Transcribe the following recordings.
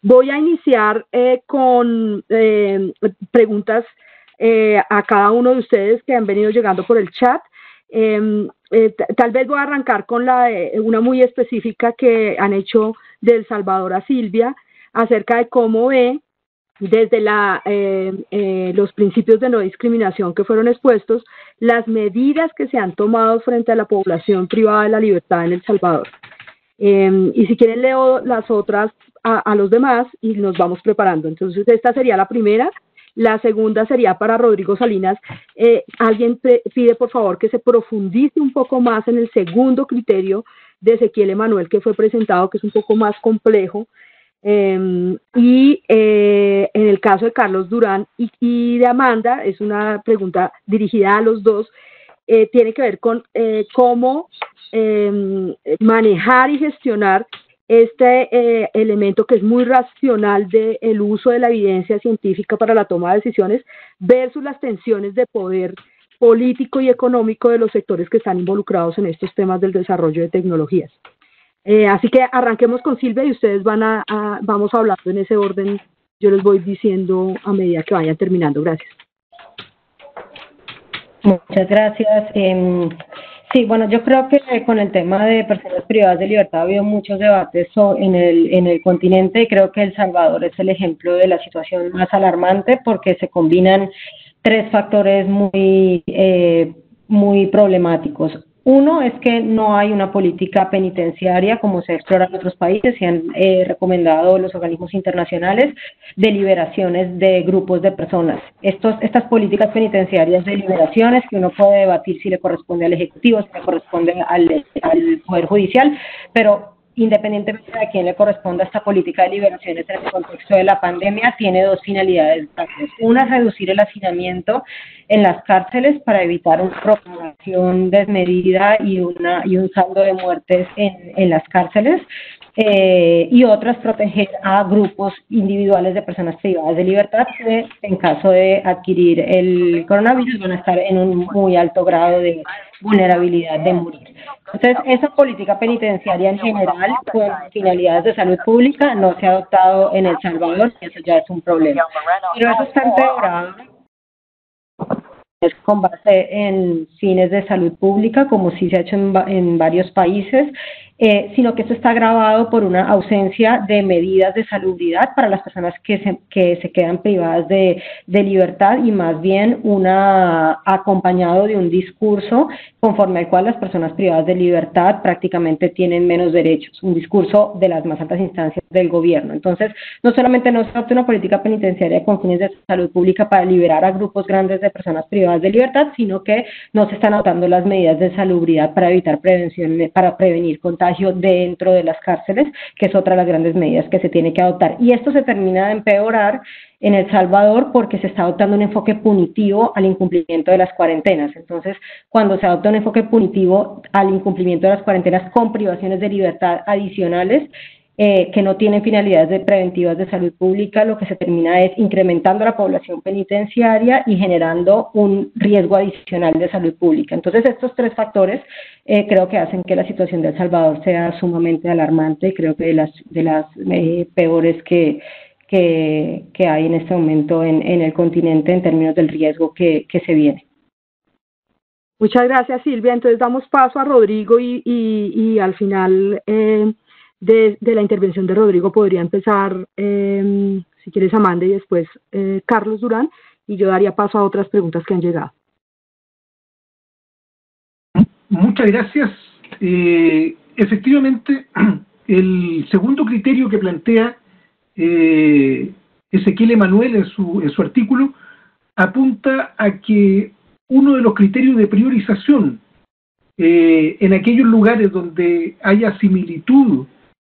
Voy a iniciar con preguntas a cada uno de ustedes que han venido llegando por el chat. Tal vez voy a arrancar con una muy específica que han hecho de El Salvador a Silvia, acerca de cómo ve desde los principios de no discriminación que fueron expuestos, las medidas que se han tomado frente a la población privada de la libertad en El Salvador. Y si quieren leo las otras a los demás y nos vamos preparando. Entonces esta sería la primera. La segunda sería para Rodrigo Salinas. Alguien pide por favor que se profundice un poco más en el segundo criterio de Ezequiel Emanuel que fue presentado, que es un poco más complejo. En el caso de Carlos Durán y de Amanda, es una pregunta dirigida a los dos, tiene que ver con cómo manejar y gestionar este elemento que es muy racional del uso de la evidencia científica para la toma de decisiones versus las tensiones de poder político y económico de los sectores que están involucrados en estos temas del desarrollo de tecnologías. Así que arranquemos con Silvia y ustedes vamos hablando en ese orden. Yo les voy diciendo a medida que vayan terminando. Gracias. Muchas gracias. Sí, bueno, yo creo que con el tema de personas privadas de libertad ha habido muchos debates en el continente y creo que El Salvador es el ejemplo de la situación más alarmante porque se combinan tres factores muy problemáticos. Uno es que no hay una política penitenciaria como se explora en otros países y han recomendado los organismos internacionales de liberaciones de grupos de personas. Estas políticas penitenciarias de liberaciones que uno puede debatir si le corresponde al Ejecutivo, si le corresponde al Poder Judicial, pero independientemente de a quién le corresponda esta política de liberaciones en el contexto de la pandemia, tiene dos finalidades. Una es reducir el hacinamiento en las cárceles para evitar una propagación desmedida y un saldo de muertes en las cárceles. Y otra es proteger a grupos individuales de personas privadas de libertad que en caso de adquirir el coronavirus van a estar en un muy alto grado de vulnerabilidad de morir. Entonces, esa política penitenciaria en general, con finalidades de salud pública, no se ha adoptado en El Salvador y eso ya es un problema. Pero eso está empeorado con base en fines de salud pública, como sí se ha hecho en varios países, sino que esto está agravado por una ausencia de medidas de salubridad para las personas que se quedan privadas de libertad y más bien acompañado de un discurso conforme al cual las personas privadas de libertad prácticamente tienen menos derechos, un discurso de las más altas instancias del gobierno. Entonces, no solamente no se adopta una política penitenciaria con fines de salud pública para liberar a grupos grandes de personas privadas de libertad, sino que no se están adoptando las medidas de salubridad para evitar para prevenir contagios dentro de las cárceles, que es otra de las grandes medidas que se tiene que adoptar. Y esto se termina de empeorar en El Salvador porque se está adoptando un enfoque punitivo al incumplimiento de las cuarentenas. Entonces, cuando se adopta un enfoque punitivo al incumplimiento de las cuarentenas con privaciones de libertad adicionales, que no tienen finalidades preventivas de salud pública, lo que se termina es incrementando la población penitenciaria y generando un riesgo adicional de salud pública. Entonces, estos tres factores creo que hacen que la situación de El Salvador sea sumamente alarmante y creo que de las peores que hay en este momento en el continente en términos del riesgo que se viene. Muchas gracias, Silvia. Entonces damos paso a Rodrigo y al final de la intervención de Rodrigo podría empezar, si quieres, Amanda y después Carlos Durán, y yo daría paso a otras preguntas que han llegado. Muchas gracias. Efectivamente, el segundo criterio que plantea Ezequiel Emanuel en su artículo apunta a que uno de los criterios de priorización en aquellos lugares donde haya similitud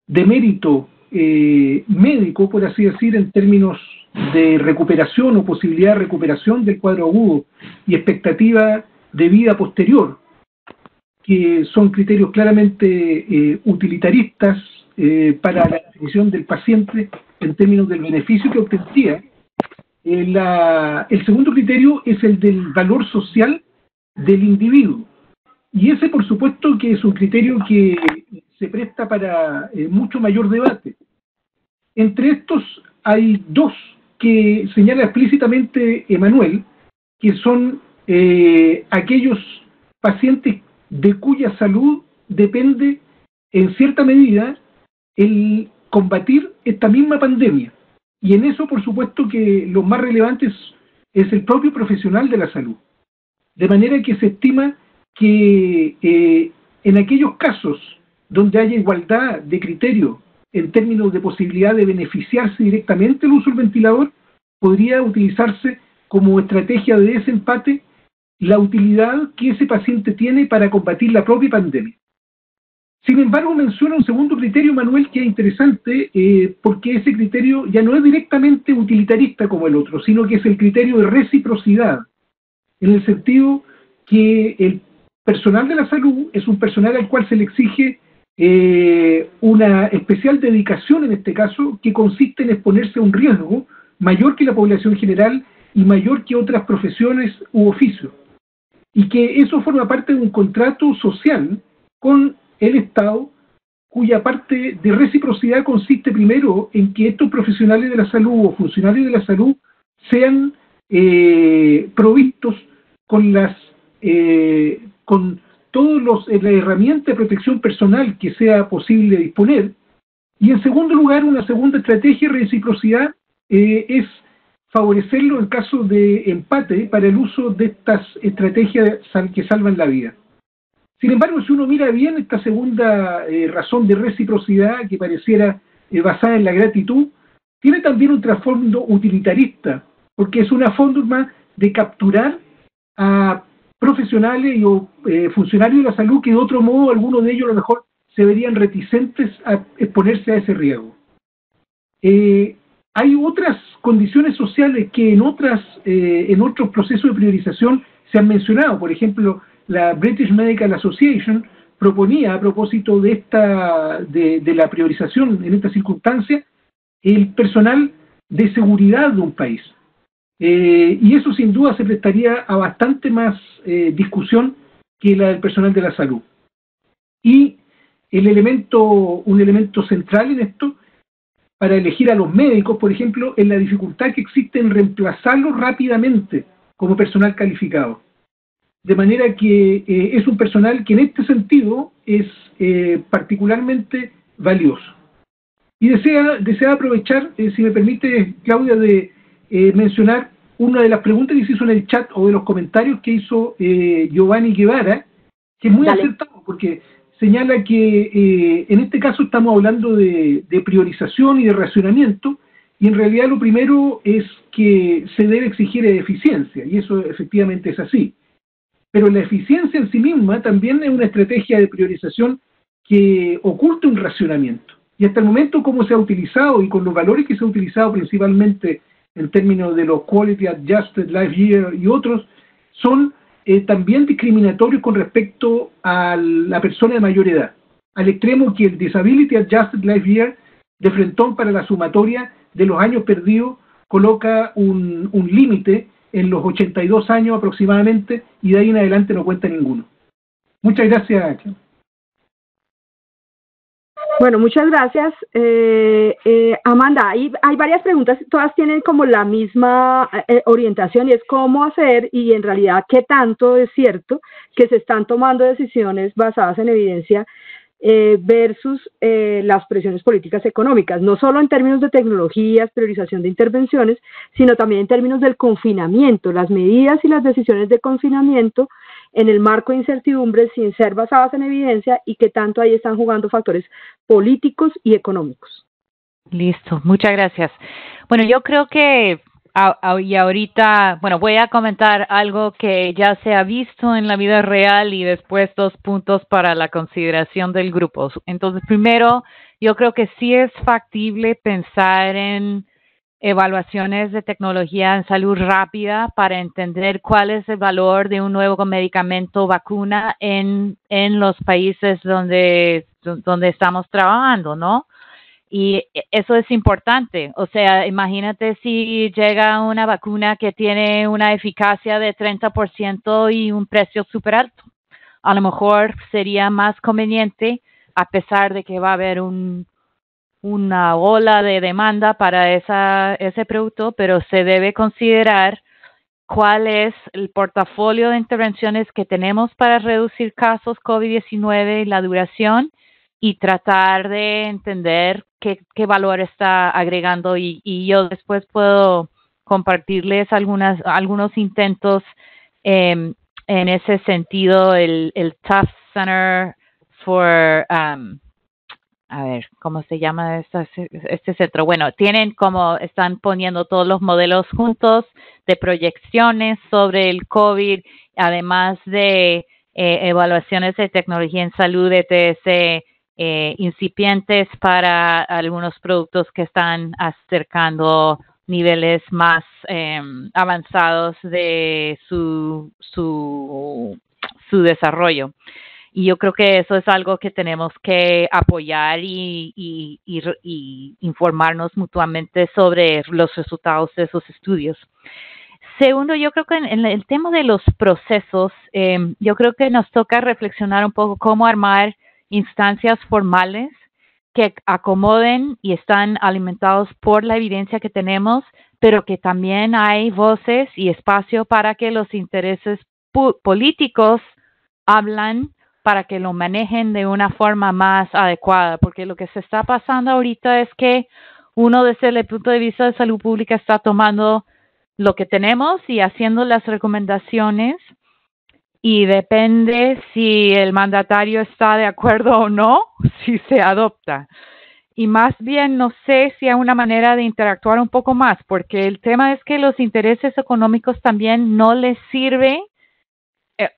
de mérito médico, por así decir, en términos de recuperación o posibilidad de recuperación del cuadro agudo y expectativa de vida posterior, que son criterios claramente utilitaristas para la definición del paciente en términos del beneficio que obtendría. El segundo criterio es el del valor social del individuo. Y ese, por supuesto, que es un criterio que se presta para mucho mayor debate. Entre estos hay dos que señala explícitamente Emanuel, que son aquellos pacientes de cuya salud depende en cierta medida el combatir esta misma pandemia. Y en eso, por supuesto, que lo más relevante es el propio profesional de la salud. De manera que se estima que en aquellos casos donde haya igualdad de criterio en términos de posibilidad de beneficiarse directamente del uso del ventilador, podría utilizarse como estrategia de desempate la utilidad que ese paciente tiene para combatir la propia pandemia. Sin embargo, menciona un segundo criterio, Manuel, que es interesante, porque ese criterio ya no es directamente utilitarista como el otro, sino que es el criterio de reciprocidad, en el sentido que el personal de la salud es un personal al cual se le exige una especial dedicación, en este caso, que consiste en exponerse a un riesgo mayor que la población general y mayor que otras profesiones u oficios. Y que eso forma parte de un contrato social con el Estado, cuya parte de reciprocidad consiste primero en que estos profesionales de la salud o funcionarios de la salud sean provistos con con todas las herramientas de protección personal que sea posible disponer. Y en segundo lugar, una segunda estrategia de reciprocidad es favorecerlo en caso de empate para el uso de estas estrategias que salvan la vida. Sin embargo, si uno mira bien esta segunda razón de reciprocidad, que pareciera basada en la gratitud, tiene también un trasfondo utilitarista, porque es una forma de capturar a profesionales o funcionarios de la salud que de otro modo algunos de ellos a lo mejor se verían reticentes a exponerse a ese riesgo. Hay otras condiciones sociales que en otros procesos de priorización se han mencionado. Por ejemplo, la British Medical Association proponía, a propósito de la priorización en esta circunstancia, el personal de seguridad de un país. Y eso sin duda se prestaría a bastante más discusión que la del personal de la salud. Y un elemento central en esto, para elegir a los médicos, por ejemplo, es la dificultad que existe en reemplazarlos rápidamente como personal calificado. De manera que es un personal que en este sentido es particularmente valioso. Y desea aprovechar, si me permite, Claudia, de mencionar una de las preguntas que se hizo en el chat o de los comentarios que hizo Giovanni Guevara, que es muy acertado, porque señala que en este caso estamos hablando de priorización y de racionamiento, y en realidad lo primero es que se debe exigir eficiencia, y eso efectivamente es así. Pero la eficiencia en sí misma también es una estrategia de priorización que oculta un racionamiento. Y hasta el momento, cómo se ha utilizado y con los valores que se ha utilizado principalmente en términos de los Quality Adjusted Life Year y otros, son también discriminatorios con respecto a la persona de mayor edad, al extremo que el Disability Adjusted Life Year de Frentón para la sumatoria de los años perdidos coloca un límite en los 82 años aproximadamente, y de ahí en adelante no cuenta ninguno. Muchas gracias. Bueno, muchas gracias. Amanda, hay varias preguntas, todas tienen como la misma orientación, y es cómo hacer y en realidad qué tanto es cierto que se están tomando decisiones basadas en evidencia versus las presiones políticas económicas, no solo en términos de tecnologías, priorización de intervenciones, sino también en términos del confinamiento, las medidas y las decisiones de confinamiento en el marco de incertidumbre sin ser basadas en evidencia, y que tanto ahí están jugando factores políticos y económicos. Listo, muchas gracias. Bueno, yo creo que y ahorita, bueno, voy a comentar algo que ya se ha visto en la vida real y después 2 puntos para la consideración del grupo. Entonces, primero, yo creo que sí es factible pensar en evaluaciones de tecnología en salud rápida para entender cuál es el valor de un nuevo medicamento o vacuna en los países donde estamos trabajando, ¿no? Y eso es importante. O sea, imagínate si llega una vacuna que tiene una eficacia de 30% y un precio súper alto. A lo mejor sería más conveniente, a pesar de que va a haber un una ola de demanda para ese producto, pero se debe considerar cuál es el portafolio de intervenciones que tenemos para reducir casos COVID-19 y la duración, y tratar de entender qué valor está agregando, y yo después puedo compartirles algunos intentos en ese sentido. El Tufts Center for a ver, ¿cómo se llama este centro? Bueno, están poniendo todos los modelos juntos de proyecciones sobre el COVID, además de evaluaciones de tecnología en salud, ETS, incipientes para algunos productos que están acercando niveles más avanzados de su desarrollo. Y yo creo que eso es algo que tenemos que apoyar y informarnos mutuamente sobre los resultados de esos estudios. Segundo, yo creo que en el tema de los procesos, yo creo que nos toca reflexionar un poco cómo armar instancias formales que acomoden y están alimentados por la evidencia que tenemos, pero que también hay voces y espacio para que los intereses políticos hablan, para que lo manejen de una forma más adecuada, porque lo que se está pasando ahorita es que uno desde el punto de vista de salud pública está tomando lo que tenemos y haciendo las recomendaciones, y depende si el mandatario está de acuerdo o no, si se adopta. Y más bien no sé si hay una manera de interactuar un poco más, porque el tema es que los intereses económicos también no les sirve,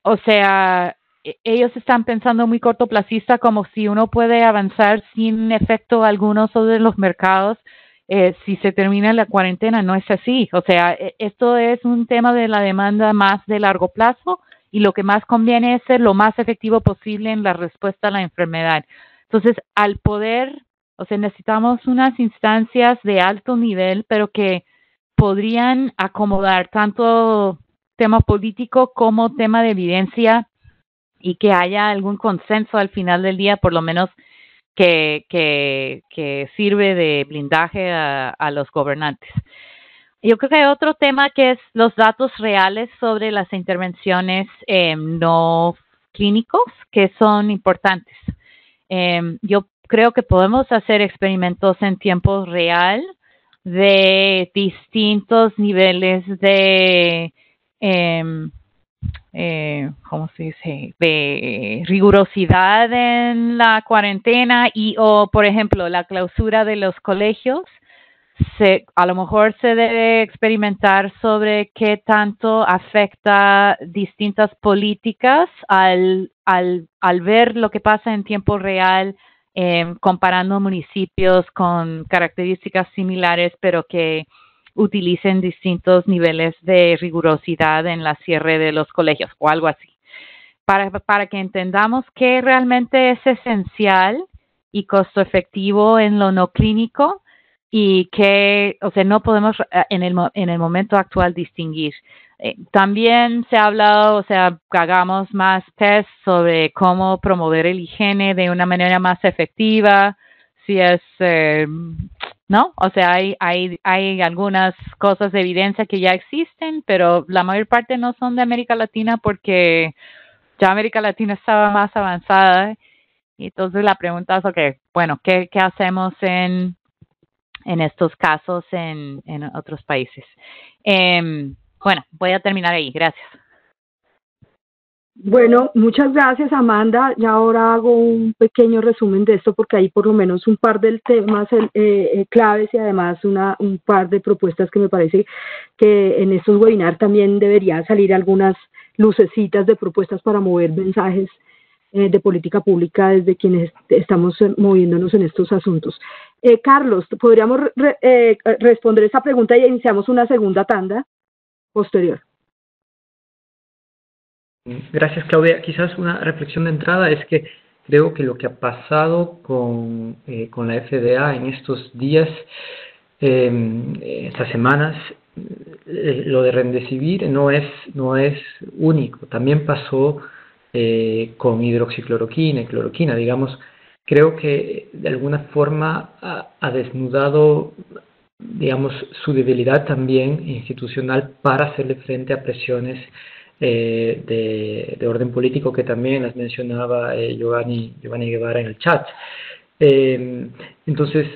o sea, ellos están pensando muy cortoplacista, como si uno puede avanzar sin efecto alguno sobre los mercados si se termina la cuarentena. No es así. O sea, esto es un tema de la demanda más de largo plazo, y lo que más conviene es ser lo más efectivo posible en la respuesta a la enfermedad. Entonces, al poder, o sea, necesitamos unas instancias de alto nivel, pero que podrían acomodar tanto tema político como tema de evidencia, y que haya algún consenso al final del día, por lo menos que sirve de blindaje a los gobernantes. Yo creo que hay otro tema que es los datos reales sobre las intervenciones no clínicos, que son importantes. Yo creo que podemos hacer experimentos en tiempo real de distintos niveles de ¿cómo se dice? De rigurosidad en la cuarentena, o por ejemplo la clausura de los colegios. A lo mejor se debe experimentar sobre qué tanto afecta distintas políticas al ver lo que pasa en tiempo real, comparando municipios con características similares, pero que utilicen distintos niveles de rigurosidad en la cierre de los colegios o algo así, para que entendamos qué realmente es esencial y costo efectivo en lo no clínico, y que, o sea, no podemos en el momento actual distinguir. También se ha hablado, o sea, que hagamos más tests sobre cómo promover el higiene de una manera más efectiva, si es ¿no? O sea, hay algunas cosas de evidencia que ya existen, pero la mayor parte no son de América Latina, porque ya América Latina estaba más avanzada. Y entonces la pregunta es, okay, bueno, ¿qué hacemos en estos casos en otros países? Bueno, voy a terminar ahí. Gracias. Bueno, muchas gracias, Amanda. Ya ahora hago un pequeño resumen de esto, porque hay por lo menos un par de temas claves, y además un par de propuestas que me parece que en estos webinars también deberían salir algunas lucecitas de propuestas para mover mensajes de política pública desde quienes estamos moviéndonos en estos asuntos. Carlos, ¿podríamos responder esta pregunta y iniciamos una segunda tanda posterior? Gracias, Claudia. Quizás una reflexión de entrada es que creo que lo que ha pasado con la FDA en estos días, estas semanas, lo de Remdesivir no es único. También pasó con hidroxicloroquina y cloroquina. Digamos, creo que de alguna forma ha desnudado, digamos, su debilidad también institucional para hacerle frente a presiones de orden político que también las mencionaba Giovanni Guevara en el chat. Entonces,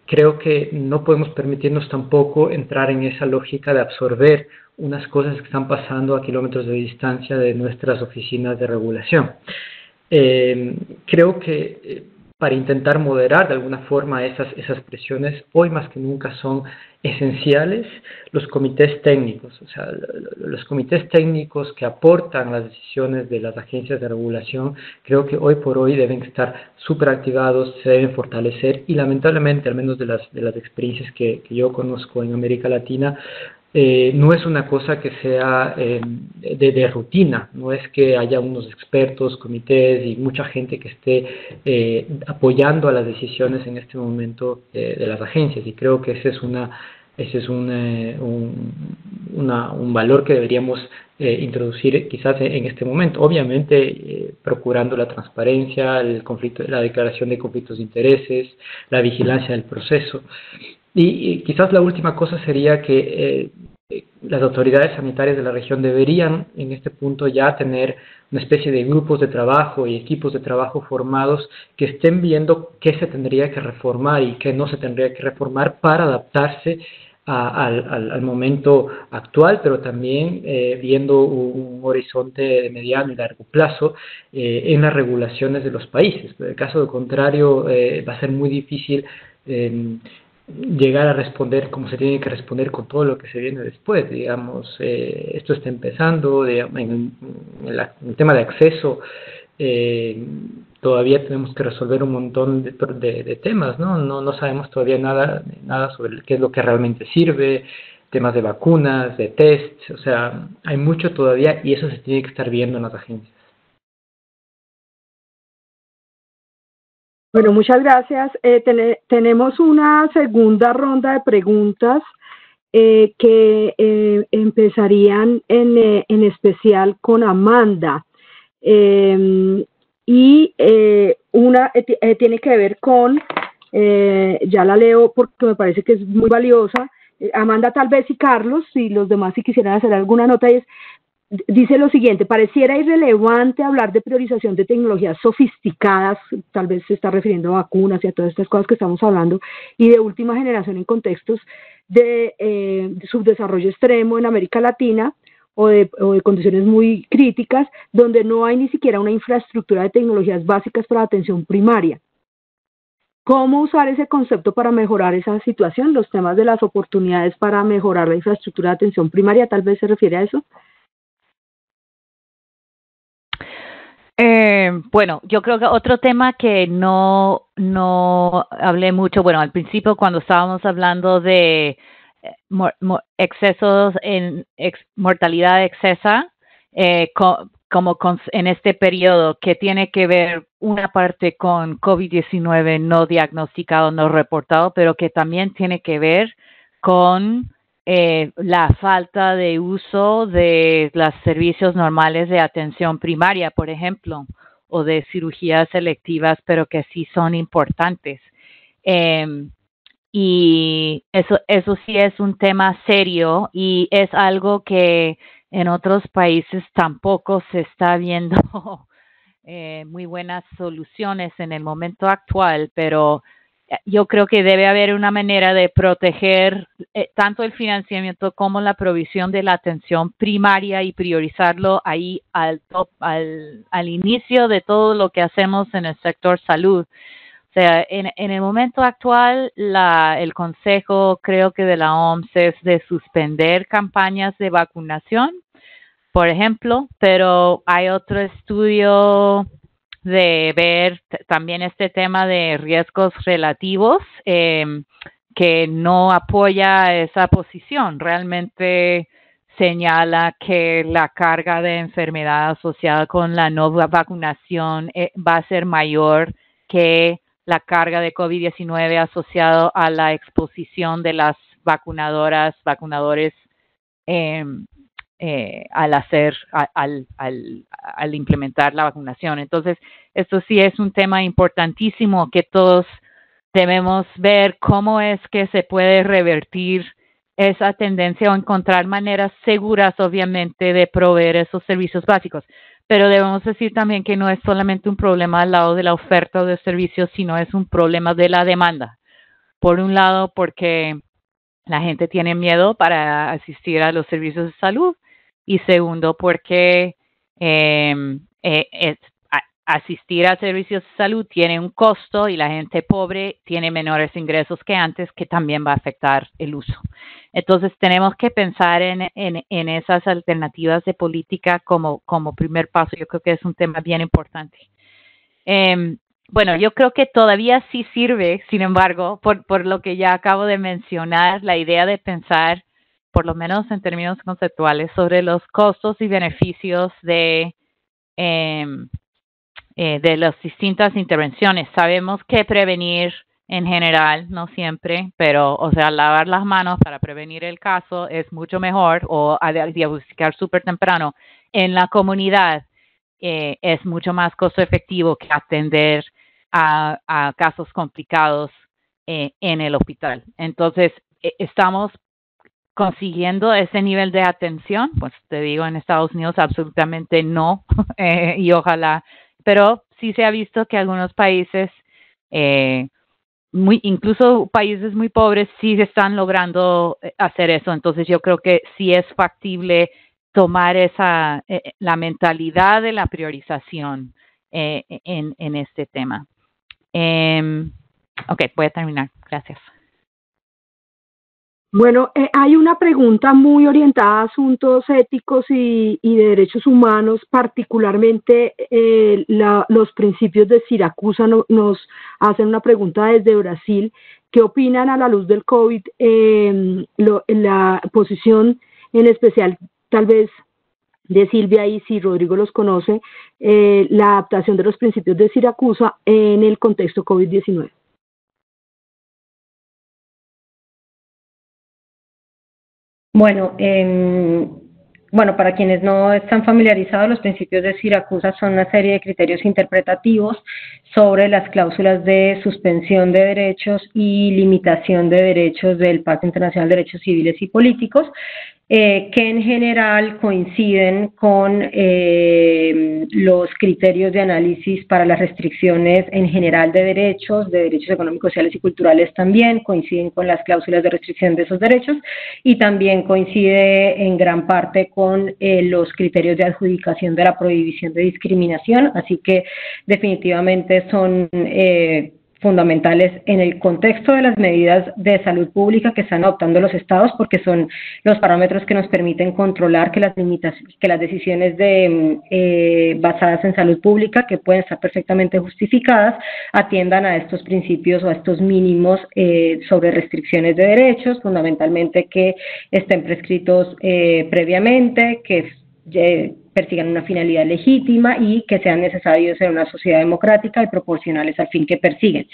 creo que no podemos permitirnos tampoco entrar en esa lógica de absorber unas cosas que están pasando a kilómetros de distancia de nuestras oficinas de regulación. Creo que para intentar moderar de alguna forma esas presiones, hoy más que nunca son esenciales los comités técnicos, o sea, los comités técnicos que aportan las decisiones de las agencias de regulación, creo que hoy por hoy deben estar súper activados, se deben fortalecer y lamentablemente, al menos de las experiencias que yo conozco en América Latina, no es una cosa que sea de rutina, no es que haya unos expertos, comités y mucha gente que esté apoyando a las decisiones en este momento de las agencias, y creo que ese es un valor que deberíamos introducir quizás en este momento, obviamente procurando la transparencia, la declaración de conflictos de intereses, la vigilancia del proceso. Y quizás la última cosa sería que las autoridades sanitarias de la región deberían en este punto ya tener una especie de grupos de trabajo y equipos de trabajo formados que estén viendo qué se tendría que reformar y qué no se tendría que reformar para adaptarse al momento actual, pero también viendo un horizonte de mediano y largo plazo en las regulaciones de los países. En el caso contrario, va a ser muy difícil llegar a responder como se tiene que responder con todo lo que se viene después. Digamos, esto está empezando, digamos, en el tema de acceso, todavía tenemos que resolver un montón de temas, ¿no? No sabemos todavía nada sobre qué es lo que realmente sirve, temas de vacunas, de tests, o sea, hay mucho todavía y eso se tiene que estar viendo en las agencias. Bueno, muchas gracias. Tenemos una segunda ronda de preguntas que empezarían en especial con Amanda. Y una tiene que ver con, ya la leo porque me parece que es muy valiosa. Amanda tal vez y Carlos, y los demás si quisieran hacer alguna nota, dice lo siguiente: pareciera irrelevante hablar de priorización de tecnologías sofisticadas, tal vez se está refiriendo a vacunas y a todas estas cosas que estamos hablando, y de última generación en contextos de subdesarrollo extremo en América Latina o de condiciones muy críticas, donde no hay ni siquiera una infraestructura de tecnologías básicas para la atención primaria. ¿Cómo usar ese concepto para mejorar esa situación? Los temas de las oportunidades para mejorar la infraestructura de atención primaria, tal vez se refiere a eso. Bueno, yo creo que otro tema que no hablé mucho, bueno, al principio cuando estábamos hablando de excesos en mortalidad excesa, en este periodo, que tiene que ver una parte con COVID-19 no diagnosticado, no reportado, pero que también tiene que ver con la falta de uso de los servicios normales de atención primaria, por ejemplo, o de cirugías selectivas, pero que sí son importantes. Y eso sí es un tema serio y es algo que en otros países tampoco se está viendo muy buenas soluciones en el momento actual, pero yo creo que debe haber una manera de proteger tanto el financiamiento como la provisión de la atención primaria y priorizarlo ahí al inicio de todo lo que hacemos en el sector salud. O sea, en el momento actual, el consejo, creo que de la OMS, es de suspender campañas de vacunación, por ejemplo, pero hay otro estudio de ver también este tema de riesgos relativos que no apoya esa posición. Realmente señala que la carga de enfermedad asociada con la no vacunación va a ser mayor que la carga de COVID-19 asociado a la exposición de las vacunadores al implementar la vacunación. Entonces, esto sí es un tema importantísimo que todos debemos ver cómo es que se puede revertir esa tendencia o encontrar maneras seguras, obviamente, de proveer esos servicios básicos. Pero debemos decir también que no es solamente un problema al lado de la oferta de servicios, sino es un problema de la demanda. Por un lado, porque la gente tiene miedo para asistir a los servicios de salud, y segundo, porque asistir a servicios de salud tiene un costo y la gente pobre tiene menores ingresos que antes, que también va a afectar el uso. Entonces tenemos que pensar en esas alternativas de política como primer paso. Yo creo que es un tema bien importante. Bueno, yo creo que todavía sí sirve, sin embargo, por lo que ya acabo de mencionar, la idea de pensar, por lo menos en términos conceptuales, sobre los costos y beneficios de las distintas intervenciones. Sabemos que prevenir en general, no siempre, pero, o sea, lavar las manos para prevenir el caso es mucho mejor, o diagnosticar súper temprano en la comunidad es mucho más costo efectivo que atender a casos complicados en el hospital. Entonces, estamos consiguiendo ese nivel de atención. Pues te digo, en Estados Unidos absolutamente no, y ojalá, pero sí se ha visto que algunos países, incluso países muy pobres, sí están logrando hacer eso. Entonces yo creo que sí es factible tomar la mentalidad de la priorización en este tema. Ok, voy a terminar. Gracias. Bueno, hay una pregunta muy orientada a asuntos éticos y de derechos humanos, particularmente los principios de Siracusa. Nos hacen una pregunta desde Brasil. ¿Qué opinan a la luz del COVID? La posición en especial, tal vez, de Silvia, y si Rodrigo los conoce, la adaptación de los principios de Siracusa en el contexto COVID-19. Bueno, para quienes no están familiarizados, los principios de Siracusa son una serie de criterios interpretativos sobre las cláusulas de suspensión de derechos y limitación de derechos del Pacto Internacional de Derechos Civiles y Políticos, que en general coinciden con los criterios de análisis para las restricciones en general de derechos económicos, sociales y culturales también, coinciden con las cláusulas de restricción de esos derechos, y también coincide en gran parte con los criterios de adjudicación de la prohibición de discriminación, así que definitivamente son fundamentales en el contexto de las medidas de salud pública que están adoptando los estados, porque son los parámetros que nos permiten controlar que las decisiones basadas en salud pública, que pueden estar perfectamente justificadas, atiendan a estos principios o a estos mínimos sobre restricciones de derechos, fundamentalmente que estén prescritos previamente, que persigan una finalidad legítima y que sean necesarios en una sociedad democrática y proporcionales al fin que persiguen.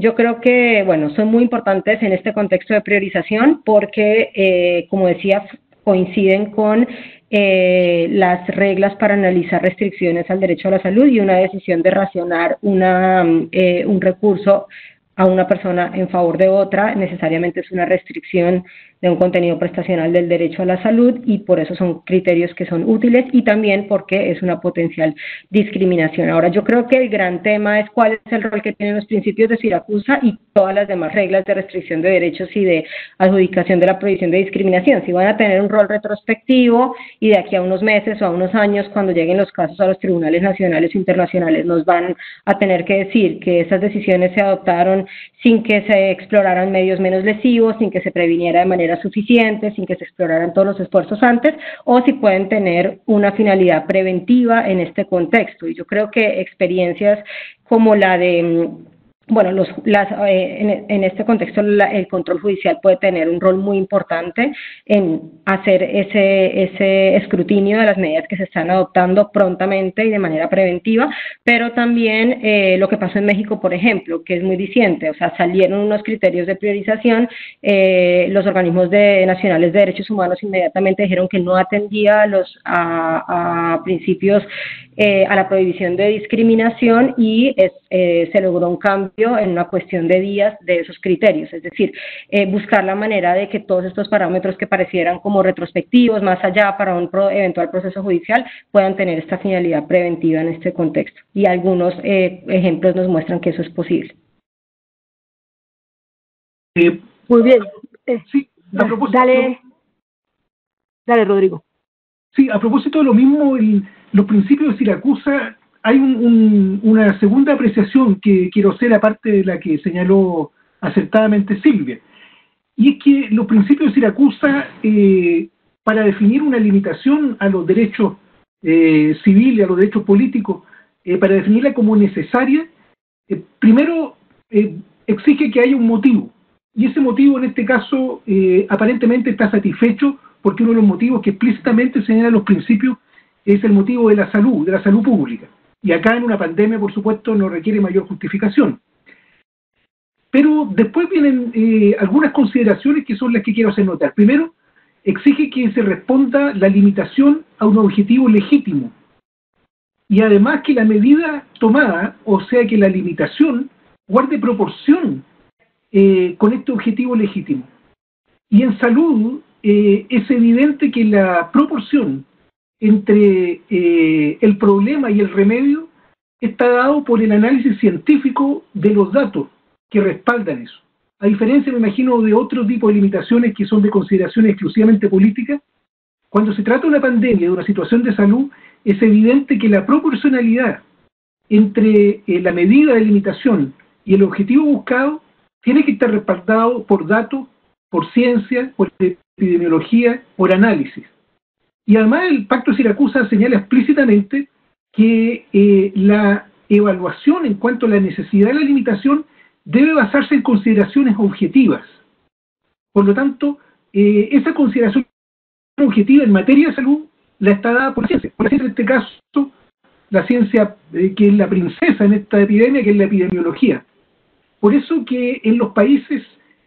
Yo creo que, son muy importantes en este contexto de priorización porque, como decía, coinciden con las reglas para analizar restricciones al derecho a la salud y una decisión de racionar un recurso a una persona en favor de otra, necesariamente es una restricción de un contenido prestacional del derecho a la salud, y por eso son criterios que son útiles, y también porque es una potencial discriminación. Ahora, yo creo que el gran tema es cuál es el rol que tienen los principios de Siracusa y todas las demás reglas de restricción de derechos y de adjudicación de la prohibición de discriminación. Si van a tener un rol retrospectivo y de aquí a unos meses o a unos años, cuando lleguen los casos a los tribunales nacionales o internacionales, nos van a tener que decir que esas decisiones se adoptaron sin que se exploraran medios menos lesivos, sin que se previniera de manera suficiente, sin que se exploraran todos los esfuerzos antes, o si pueden tener una finalidad preventiva en este contexto. Y yo creo que experiencias como la de en este contexto el control judicial puede tener un rol muy importante en hacer ese escrutinio de las medidas que se están adoptando prontamente y de manera preventiva, pero también lo que pasó en México, por ejemplo, que es muy diciente, o sea, salieron unos criterios de priorización, los organismos nacionales de derechos humanos inmediatamente dijeron que no atendía a principios, a la prohibición de discriminación, y se logró un cambio en una cuestión de días de esos criterios, es decir, buscar la manera de que todos estos parámetros que parecieran como retrospectivos, más allá para un eventual proceso judicial, puedan tener esta finalidad preventiva en este contexto. Y algunos ejemplos nos muestran que eso es posible. Muy bien. Sí, a propósito, dale, Rodrigo. Sí, a propósito de lo mismo, los principios de Siracusa, hay una segunda apreciación que quiero hacer aparte de la que señaló acertadamente Silvia, y es que los principios de Siracusa, para definir una limitación a los derechos civiles, a los derechos políticos, para definirla como necesaria, primero exige que haya un motivo, y ese motivo en este caso aparentemente está satisfecho porque uno de los motivos que explícitamente señalan los principios es el motivo de la salud pública. Y acá en una pandemia, por supuesto, no requiere mayor justificación. Pero después vienen algunas consideraciones que son las que quiero hacer notar. Primero, exige que se responda la limitación a un objetivo legítimo. Y además que la medida tomada, o sea que la limitación, guarde proporción con este objetivo legítimo. Y en salud es evidente que la proporción entre el problema y el remedio está dado por el análisis científico de los datos que respaldan eso. A diferencia, me imagino, de otro tipo de limitaciones que son de consideraciones exclusivamente políticas, cuando se trata de una pandemia, de una situación de salud, es evidente que la proporcionalidad entre la medida de limitación y el objetivo buscado tiene que estar respaldado por datos, por ciencia, por epidemiología, por análisis. Y además el Pacto de Siracusa señala explícitamente que la evaluación en cuanto a la necesidad de la limitación debe basarse en consideraciones objetivas. Por lo tanto, esa consideración objetiva en materia de salud la está dada por la ciencia. Por la ciencia, en este caso, la ciencia que es la princesa en esta epidemia, que es la epidemiología. Por eso que en los países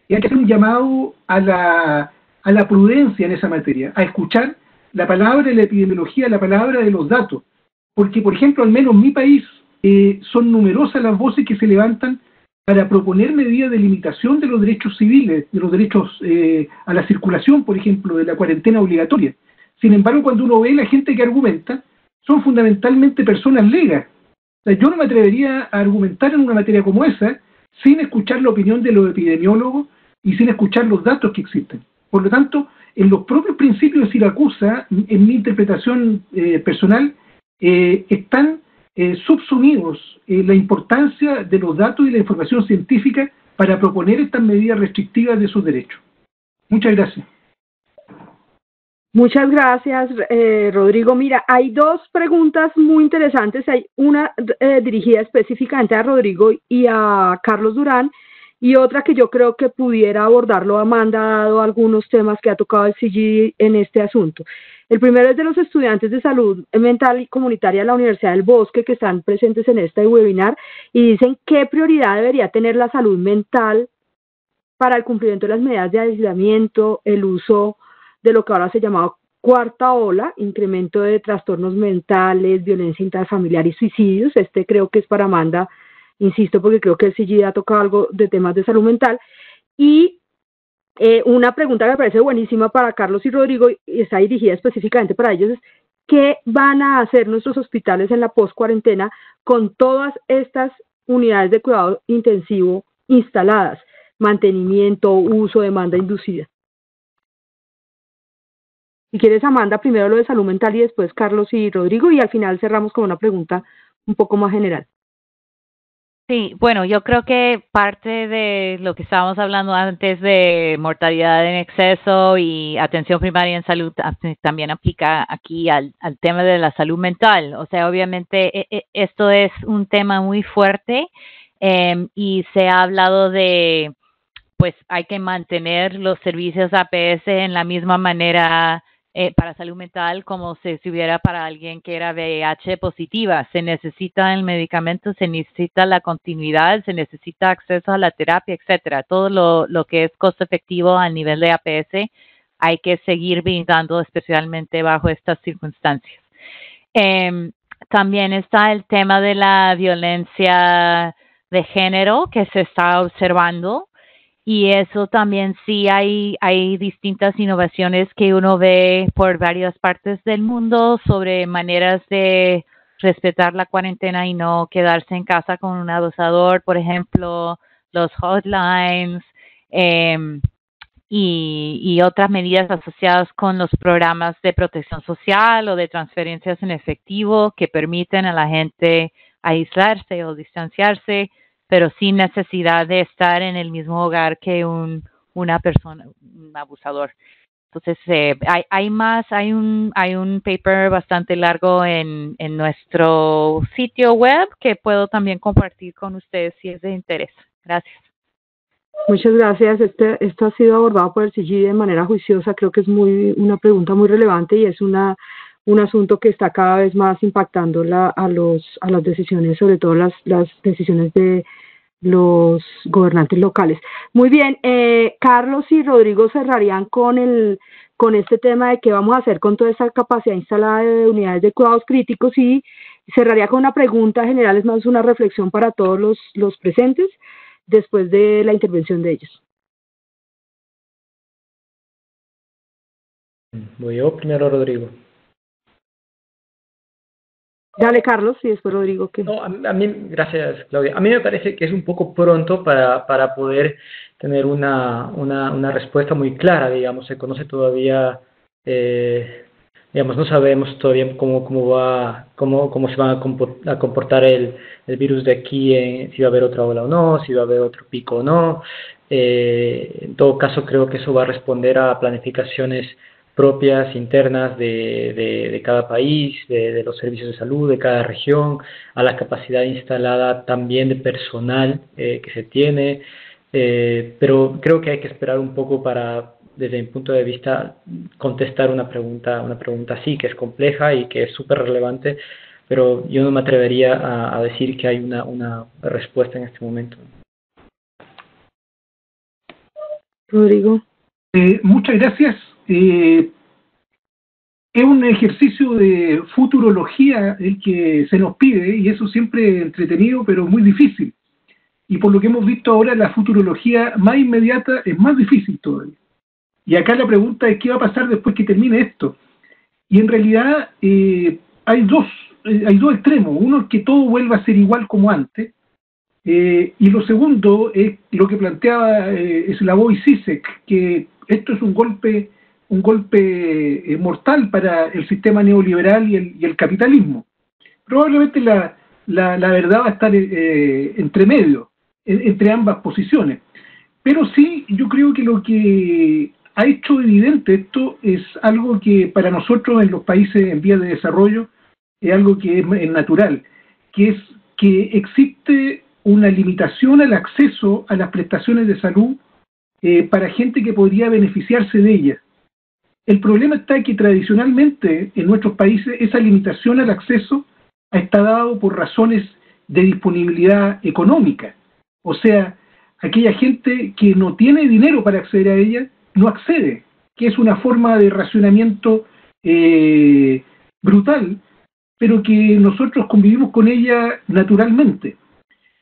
hay que hacer un llamado a la prudencia en esa materia, a escuchar la palabra de la epidemiología, la palabra de los datos. Porque, por ejemplo, al menos en mi país, son numerosas las voces que se levantan para proponer medidas de limitación de los derechos civiles, de los derechos a la circulación, por ejemplo, de la cuarentena obligatoria. Sin embargo, cuando uno ve la gente que argumenta, son fundamentalmente personas legas. O sea, yo no me atrevería a argumentar en una materia como esa sin escuchar la opinión de los epidemiólogos y sin escuchar los datos que existen. Por lo tanto, en los propios principios de Siracusa, en mi interpretación personal, están subsumidos la importancia de los datos y la información científica para proponer estas medidas restrictivas de sus derechos. Muchas gracias. Muchas gracias, Rodrigo. Mira, hay dos preguntas muy interesantes. Hay una dirigida específicamente a Rodrigo y a Carlos Durán, y otra que yo creo que pudiera abordarlo Amanda, dado algunos temas que ha tocado el CGD en este asunto. El primero es de los estudiantes de salud mental y comunitaria de la Universidad del Bosque que están presentes en este webinar y dicen qué prioridad debería tener la salud mental para el cumplimiento de las medidas de aislamiento, el uso de lo que ahora se llama cuarta ola, incremento de trastornos mentales, violencia intrafamiliar y suicidios. Este creo que es para Amanda, insisto, porque creo que el CGD ha tocado algo de temas de salud mental. Y una pregunta que me parece buenísima para Carlos y Rodrigo, y está dirigida específicamente para ellos, es ¿qué van a hacer nuestros hospitales en la post-cuarentena con todas estas unidades de cuidado intensivo instaladas? Mantenimiento, uso, demanda inducida. Si quieres, Amanda, primero lo de salud mental y después Carlos y Rodrigo, y al final cerramos con una pregunta un poco más general. Sí, bueno, yo creo que parte de lo que estábamos hablando antes de mortalidad en exceso y atención primaria en salud también aplica aquí al tema de la salud mental. O sea, obviamente esto es un tema muy fuerte y se ha hablado de, pues hay que mantener los servicios APS en la misma manera para salud mental como si hubiera para alguien que era VIH positiva. Se necesita el medicamento, se necesita la continuidad, se necesita acceso a la terapia, etcétera. Todo lo que es costo efectivo al nivel de APS hay que seguir brindando, especialmente bajo estas circunstancias. También está el tema de la violencia de género que se está observando. Y eso también sí hay distintas innovaciones que uno ve por varias partes del mundo sobre maneras de respetar la cuarentena y no quedarse en casa con un abusador, por ejemplo, los hotlines y otras medidas asociadas con los programas de protección social o de transferencias en efectivo que permiten a la gente aislarse o distanciarse, pero sin necesidad de estar en el mismo hogar que una persona, un abusador. Entonces, hay un paper bastante largo en nuestro sitio web que puedo también compartir con ustedes si es de interés. Gracias. Muchas gracias. Esto ha sido abordado por el CIGI de manera juiciosa. Creo que es una pregunta muy relevante y es un asunto que está cada vez más impactando a las decisiones, sobre todo las decisiones de los gobernantes locales. Muy bien, Carlos y Rodrigo cerrarían con este tema de qué vamos a hacer con toda esa capacidad instalada de unidades de cuidados críticos, y cerraría con una pregunta general, es más una reflexión para todos los presentes después de la intervención de ellos. Voy yo primero, Rodrigo. Dale, Carlos, y después Rodrigo. No, a mí, gracias, Claudia. A mí me parece que es un poco pronto para poder tener una respuesta muy clara, digamos. Se conoce todavía, digamos, no sabemos todavía cómo se va a comportar el virus de aquí, si va a haber otra ola o no, si va a haber otro pico o no. En todo caso, creo que eso va a responder a planificaciones propias, internas de cada país, de los servicios de salud, de cada región, a la capacidad instalada también de personal que se tiene, pero creo que hay que esperar un poco para, desde mi punto de vista, contestar una pregunta así, que es compleja y que es súper relevante, pero yo no me atrevería a decir que hay una respuesta en este momento. Rodrigo. Muchas gracias. Es un ejercicio de futurología el que se nos pide, y eso siempre entretenido, pero muy difícil. Y por lo que hemos visto ahora, la futurología más inmediata es más difícil todavía. Y acá la pregunta es qué va a pasar después que termine esto. Y en realidad hay dos extremos. Uno es que todo vuelva a ser igual como antes, y lo segundo es lo que planteaba Slavoj Zizek, que esto es un golpe mortal para el sistema neoliberal y el capitalismo. Probablemente la verdad va a estar entre medio, entre ambas posiciones. Pero sí, yo creo que lo que ha hecho evidente esto es algo que para nosotros en los países en vías de desarrollo es algo que es natural, que es que existe una limitación al acceso a las prestaciones de salud para gente que podría beneficiarse de ellas. El problema está que tradicionalmente en nuestros países esa limitación al acceso está dado por razones de disponibilidad económica. O sea, aquella gente que no tiene dinero para acceder a ella no accede, que es una forma de racionamiento brutal, pero que nosotros convivimos con ella naturalmente.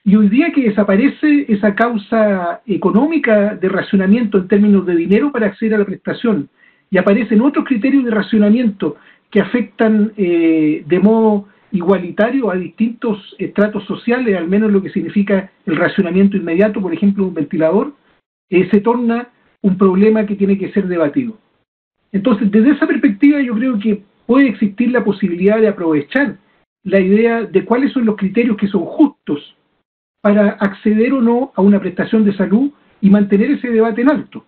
Y hoy día que desaparece esa causa económica de racionamiento en términos de dinero para acceder a la prestación, y aparecen otros criterios de racionamiento que afectan de modo igualitario a distintos estratos sociales, al menos lo que significa el racionamiento inmediato, por ejemplo, un ventilador, se torna un problema que tiene que ser debatido. Entonces, desde esa perspectiva, yo creo que puede existir la posibilidad de aprovechar la idea de cuáles son los criterios que son justos para acceder o no a una prestación de salud y mantener ese debate en alto.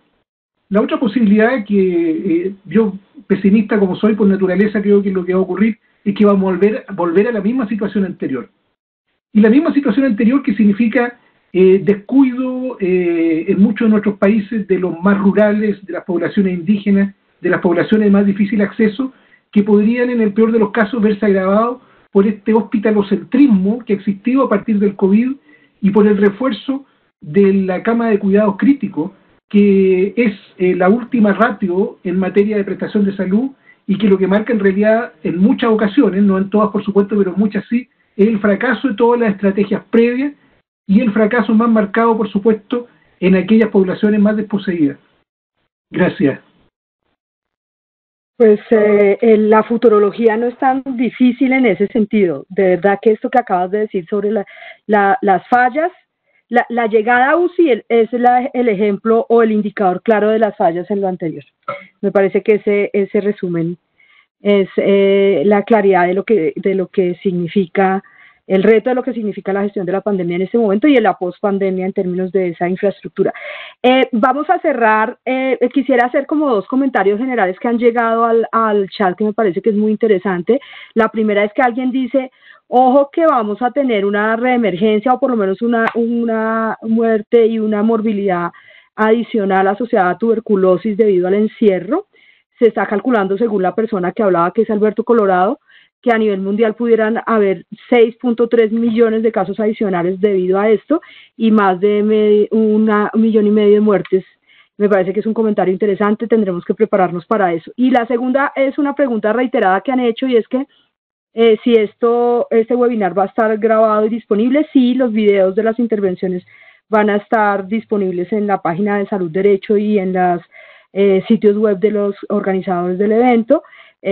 La otra posibilidad que yo, pesimista como soy por naturaleza, creo que lo que va a ocurrir es que vamos a volver a la misma situación anterior. Y la misma situación anterior que significa descuido en muchos de nuestros países de los más rurales, de las poblaciones indígenas, de las poblaciones de más difícil acceso, que podrían en el peor de los casos verse agravados por este hospitalocentrismo que ha existido a partir del COVID y por el refuerzo de la cama de cuidados críticos, que es la última ratio en materia de prestación de salud y que lo que marca en realidad en muchas ocasiones, no en todas por supuesto, pero en muchas sí, es el fracaso de todas las estrategias previas y el fracaso más marcado, por supuesto, en aquellas poblaciones más desposeídas. Gracias. Pues la futurología no es tan difícil en ese sentido. De verdad que esto que acabas de decir sobre las fallas, la llegada a UCI es el ejemplo o el indicador claro de las fallas en lo anterior. Me parece que ese resumen es la claridad de lo que significa, el reto de lo que significa la gestión de la pandemia en este momento y en la post-pandemia en términos de esa infraestructura. Vamos a cerrar, quisiera hacer como 2 comentarios generales que han llegado al chat que me parece que es muy interesante. La primera es que alguien dice, ojo que vamos a tener una reemergencia o por lo menos una muerte y una morbilidad adicional asociada a tuberculosis debido al encierro. Se está calculando, según la persona que hablaba, que es Alberto Colorado, que a nivel mundial pudieran haber 6.3 millones de casos adicionales debido a esto y más de 1,5 millones de muertes. Me parece que es un comentario interesante, tendremos que prepararnos para eso. Y la segunda es una pregunta reiterada que han hecho y es que si este webinar va a estar grabado y disponible. Sí, los videos de las intervenciones van a estar disponibles en la página de Salud Derecho y en los sitios web de los organizadores del evento.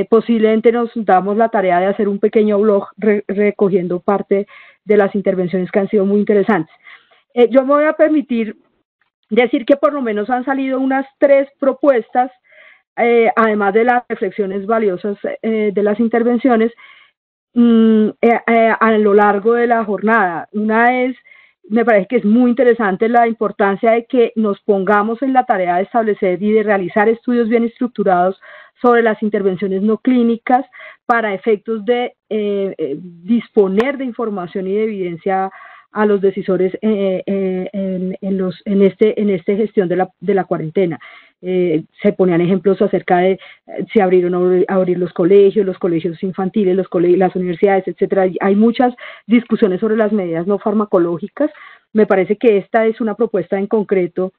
Posiblemente nos damos la tarea de hacer un pequeño blog recogiendo parte de las intervenciones que han sido muy interesantes. Yo me voy a permitir decir que por lo menos han salido unas 3 propuestas, además de las reflexiones valiosas de las intervenciones, a lo largo de la jornada. Una es, me parece que es muy interesante la importancia de que nos pongamos en la tarea de establecer y de realizar estudios bien estructurados sobre las intervenciones no clínicas para efectos de disponer de información y de evidencia a los decisores en esta gestión de la cuarentena. Se ponían ejemplos acerca de si abrieron o abrir los colegios infantiles, las universidades, etcétera. Hay muchas discusiones sobre las medidas no farmacológicas. Me parece que esta es una propuesta en concreto.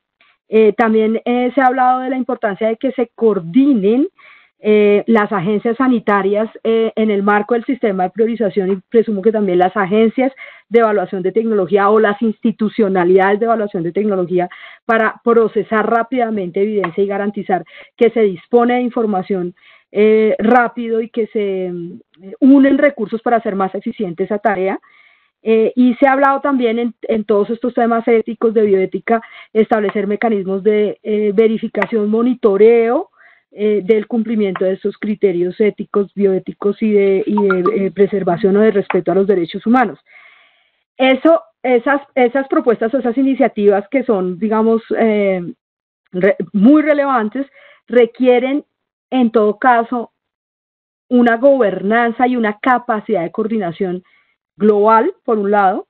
También se ha hablado de la importancia de que se coordinen las agencias sanitarias en el marco del sistema de priorización y presumo que también las agencias de evaluación de tecnología o las institucionalidades de evaluación de tecnología para procesar rápidamente evidencia y garantizar que se dispone de información rápido y que se unen recursos para hacer más eficiente esa tarea. Y se ha hablado también en todos estos temas éticos de bioética, establecer mecanismos de verificación, monitoreo del cumplimiento de esos criterios éticos, bioéticos y de preservación o de respeto a los derechos humanos. Esas propuestas o esas iniciativas que son, digamos, muy relevantes, requieren en todo caso una gobernanza y una capacidad de coordinación global, por un lado,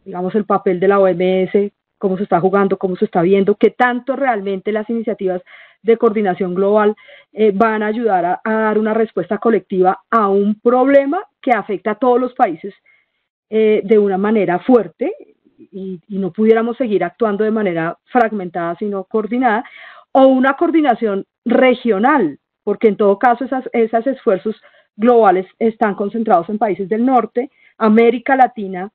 digamos el papel de la OMS, cómo se está jugando, cómo se está viendo, qué tanto realmente las iniciativas de coordinación global van a ayudar a dar una respuesta colectiva a un problema que afecta a todos los países de una manera fuerte y no pudiéramos seguir actuando de manera fragmentada sino coordinada, o una coordinación regional, porque en todo caso esos esfuerzos globales están concentrados en países del norte. América Latina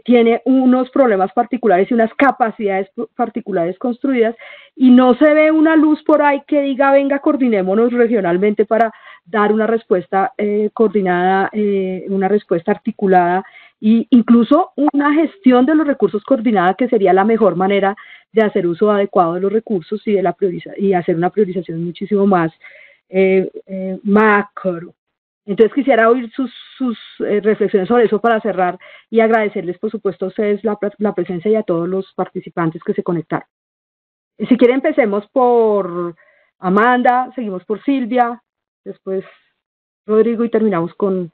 tiene unos problemas particulares y unas capacidades particulares construidas y no se ve una luz por ahí que diga venga, coordinémonos regionalmente para dar una respuesta coordinada, una respuesta articulada e incluso una gestión de los recursos coordinada, que sería la mejor manera de hacer uso adecuado de los recursos y hacer una priorización muchísimo más macro. Entonces quisiera oír sus reflexiones sobre eso para cerrar y agradecerles, por supuesto, a ustedes la presencia y a todos los participantes que se conectaron. Si quieren, empecemos por Amanda, seguimos por Silvia, después Rodrigo y terminamos con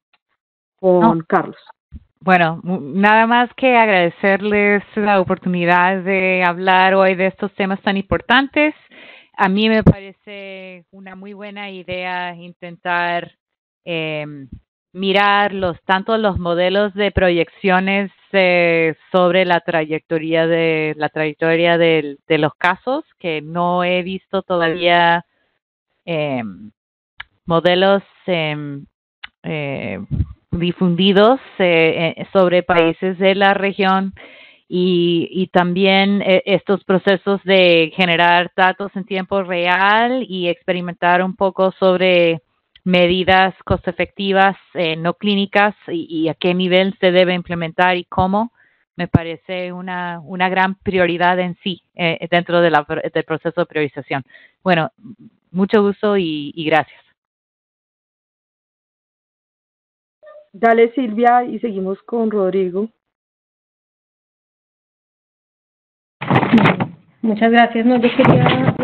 Carlos. Bueno, nada más que agradecerles la oportunidad de hablar hoy de estos temas tan importantes. A mí me parece una muy buena idea intentar mirar tanto los modelos de proyecciones sobre la trayectoria de los casos, que no he visto todavía modelos difundidos sobre países de la región, y también estos procesos de generar datos en tiempo real y experimentar un poco sobre medidas costo efectivas no clínicas y a qué nivel se debe implementar y cómo, me parece una gran prioridad en sí dentro de del proceso de priorización. Bueno, mucho gusto y gracias. Dale, Silvia, y seguimos con Rodrigo. Muchas gracias. No, yo quería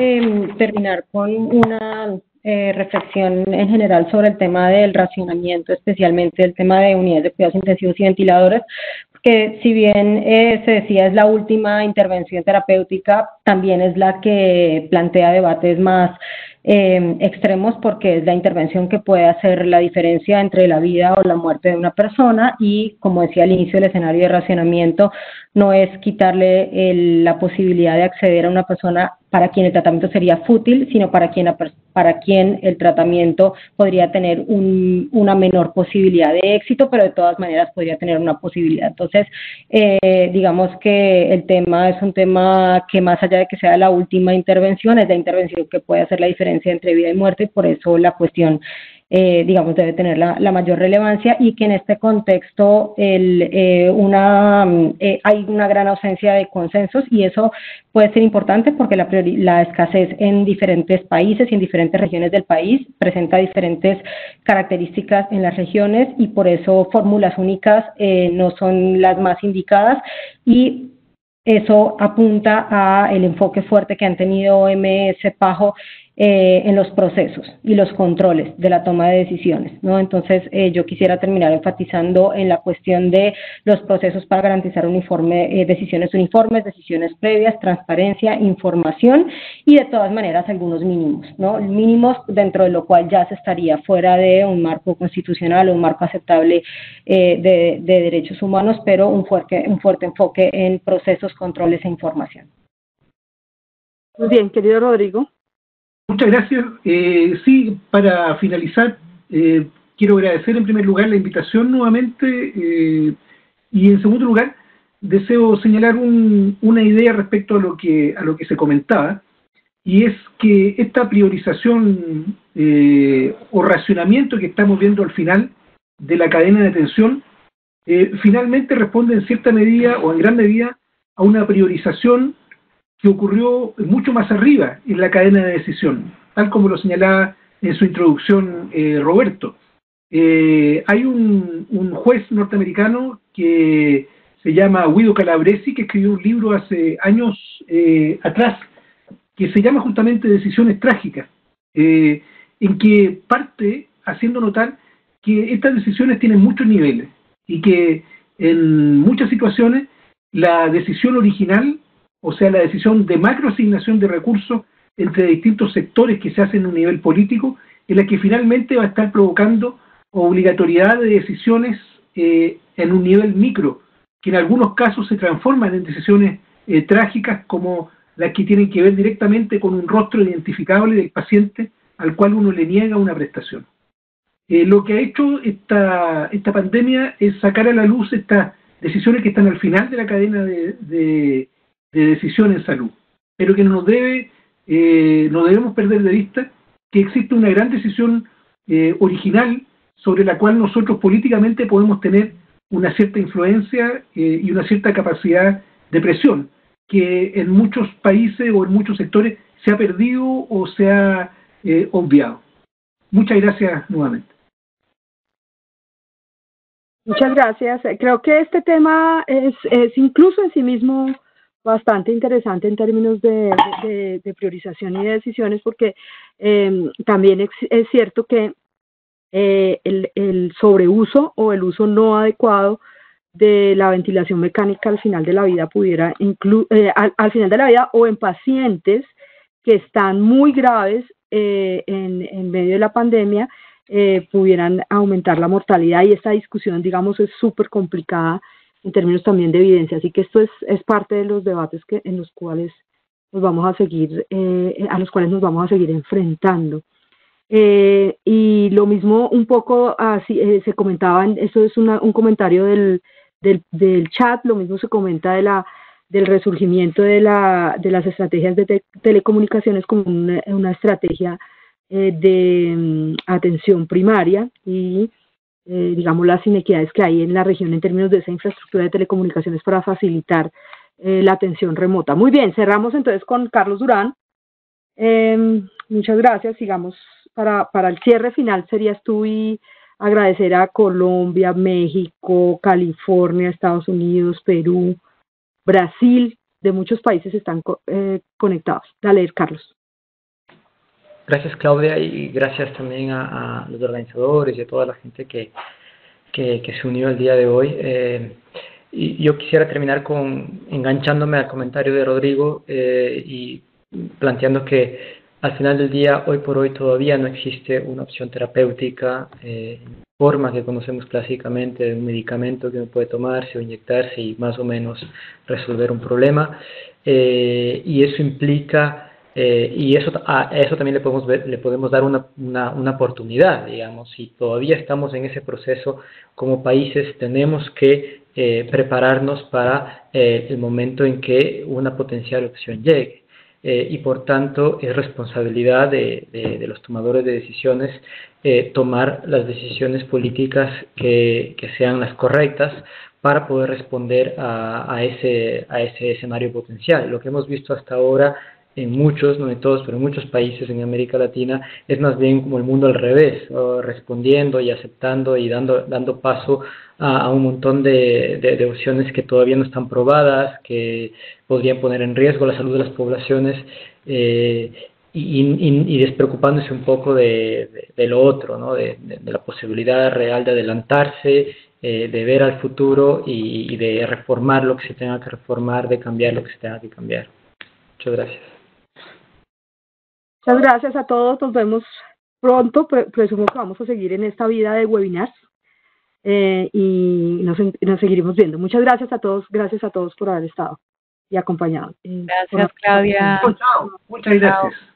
terminar con una reflexión en general sobre el tema del racionamiento, especialmente el tema de unidades de cuidados intensivos y ventiladores, que si bien se decía es la última intervención terapéutica, también es la que plantea debates más extremos, porque es la intervención que puede hacer la diferencia entre la vida o la muerte de una persona y, como decía al inicio, el escenario de racionamiento no es quitarle la posibilidad de acceder a una persona para quien el tratamiento sería fútil, sino para quien el tratamiento podría tener una menor posibilidad de éxito, pero de todas maneras podría tener una posibilidad. Entonces, digamos que el tema es un tema que, más allá de que sea la última intervención, es la intervención que puede hacer la diferencia entre vida y muerte, y por eso la cuestión digamos, debe tener la mayor relevancia, y que en este contexto hay una gran ausencia de consensos, y eso puede ser importante porque la escasez en diferentes países y en diferentes regiones del país presenta diferentes características en las regiones, y por eso fórmulas únicas no son las más indicadas, y eso apunta a el enfoque fuerte que han tenido OMS, PAHO, en los procesos y los controles de la toma de decisiones, ¿no? Entonces, yo quisiera terminar enfatizando en la cuestión de los procesos para garantizar decisiones uniformes, decisiones previas, transparencia, información, y de todas maneras algunos mínimos, ¿no? Mínimos dentro de lo cual ya se estaría fuera de un marco constitucional o un marco aceptable de derechos humanos, pero un fuerte enfoque en procesos, controles e información. Muy bien, querido Rodrigo. Muchas gracias. Sí, para finalizar, quiero agradecer en primer lugar la invitación nuevamente, y en segundo lugar deseo señalar una idea respecto a lo que se comentaba, y es que esta priorización o racionamiento que estamos viendo al final de la cadena de atención finalmente responde en cierta medida o en gran medida a una priorización que ocurrió mucho más arriba en la cadena de decisión, tal como lo señalaba en su introducción Roberto. Hay un juez norteamericano que se llama Guido Calabresi, que escribió un libro hace años atrás, que se llama justamente Decisiones Trágicas, en que parte haciendo notar que estas decisiones tienen muchos niveles y que en muchas situaciones la decisión original, o sea, la decisión de macroasignación de recursos entre distintos sectores que se hacen en un nivel político, es la que finalmente va a estar provocando obligatoriedad de decisiones en un nivel micro, que en algunos casos se transforman en decisiones trágicas, como las que tienen que ver directamente con un rostro identificable del paciente al cual uno le niega una prestación. Lo que ha hecho esta pandemia es sacar a la luz estas decisiones que están al final de la cadena de decisión en salud, pero que no debemos perder de vista que existe una gran decisión original sobre la cual nosotros políticamente podemos tener una cierta influencia y una cierta capacidad de presión, que en muchos países o en muchos sectores se ha perdido o se ha obviado. Muchas gracias nuevamente. Muchas gracias. Creo que este tema es incluso en sí mismo bastante interesante en términos de priorización y de decisiones, porque también es cierto que el sobreuso o el uso no adecuado de la ventilación mecánica al final de la vida pudiera al final de la vida o en pacientes que están muy graves en medio de la pandemia pudieran aumentar la mortalidad, y esta discusión, digamos, es súper complicada en términos también de evidencia, así que esto es parte de los debates en los cuales nos vamos a seguir enfrentando. Y lo mismo un poco así se comentaban, esto es un comentario del del chat. Lo mismo se comenta del resurgimiento de las estrategias de telecomunicaciones como una estrategia de atención primaria y digamos las inequidades que hay en la región en términos de esa infraestructura de telecomunicaciones para facilitar la atención remota. Muy bien, cerramos entonces con Carlos Durán. Muchas gracias. Sigamos para el cierre final. Serías tú y agradecer a Colombia, México, California, Estados Unidos, Perú, Brasil, de muchos países están conectados. Dale, Carlos. Gracias, Claudia, y gracias también a los organizadores y a toda la gente que se unió el día de hoy. Y yo quisiera terminar enganchándome al comentario de Rodrigo y planteando que al final del día, hoy por hoy, todavía no existe una opción terapéutica forma que conocemos clásicamente de un medicamento que uno puede tomarse o inyectarse y más o menos resolver un problema. Y eso implica... y a eso también le podemos dar una oportunidad, digamos. Si todavía estamos en ese proceso como países, tenemos que prepararnos para el momento en que una potencial opción llegue. Y por tanto es responsabilidad de los tomadores de decisiones tomar las decisiones políticas que sean las correctas para poder responder a ese escenario potencial. Lo que hemos visto hasta ahora en muchos, no en todos, pero en muchos países en América Latina, es más bien como el mundo al revés, respondiendo y aceptando y dando paso a un montón de opciones que todavía no están probadas, que podrían poner en riesgo la salud de las poblaciones, y despreocupándose un poco de lo otro, ¿no? de la posibilidad real de adelantarse, de ver al futuro y de reformar lo que se tenga que reformar, de cambiar lo que se tenga que cambiar. Muchas gracias. Muchas gracias a todos, nos vemos pronto, presumo que vamos a seguir en esta vida de webinars y nos seguiremos viendo. Muchas gracias a todos por haber estado y acompañado. Gracias, Claudia. Chao. Muchas gracias.